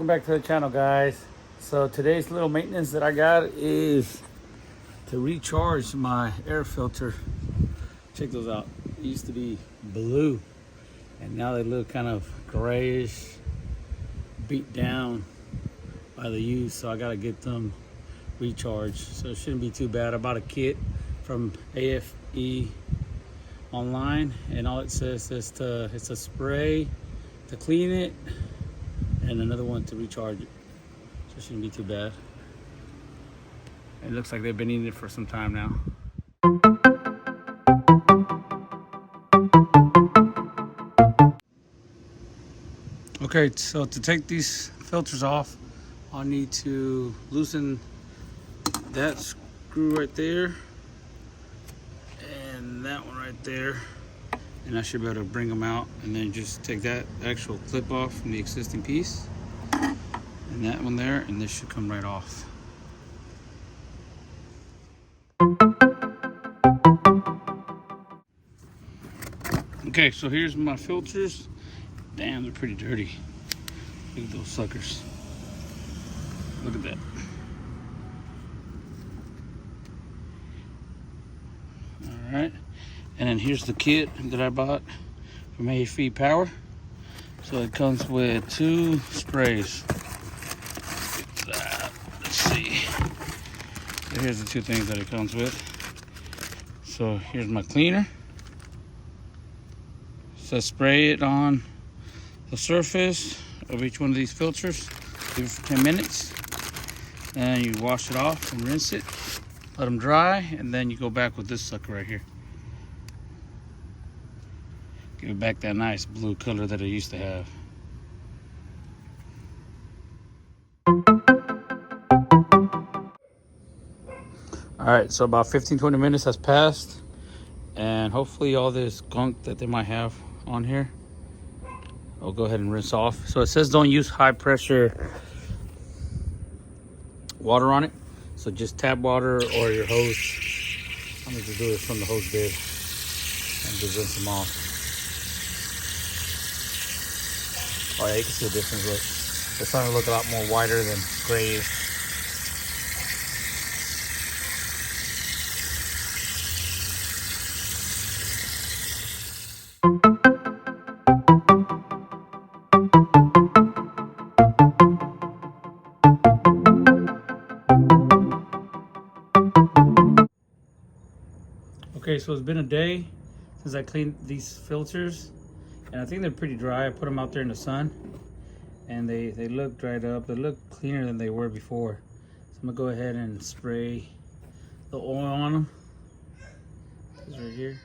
Welcome back to the channel, guys. So today's little maintenance that I got is to recharge my air filter. Check those out. It used to be blue and now they look kind of grayish, beat down by the use, so I gotta get them recharged. So it shouldn't be too bad. I bought a kit from AFE online, and all it says is it's a spray to clean it and another one to recharge it. So it shouldn't be too bad. It looks like they've been eating it for some time now. Okay, so to take these filters off, I'll need to loosen that screw right there and that one right there, and I should be able to bring them out, and then just take that actual clip off from the existing piece and that one there, and this should come right off. Okay, so here's my filters. Damn, they're pretty dirty. Look at those suckers. Look at that. All right, and then here's the kit that I bought from AFE Power. So it comes with 2 sprays. Let's see. So here's the 2 things that it comes with. So here's my cleaner. So spray it on the surface of each one of these filters. Leave it for 10 minutes. Then you wash it off and rinse it. Let them dry, and then you go back with this sucker right here. Give it back that nice blue color that it used to have. All right, so about 15-20 minutes has passed, and hopefully all this gunk that they might have on here, I'll go ahead and rinse off. So it says don't use high pressure water on it. So just tap water or your hose. I'm gonna just do this from the hose bib and just rinse them off. Oh yeah, you can see the difference. Look, it's starting to look a lot more whiter than grayish. Okay, so it's been a day since I cleaned these filters, and I think they're pretty dry. I put them out there in the sun, and they look dried up. They look cleaner than they were before. So I'm gonna go ahead and spray the oil on them. This right here.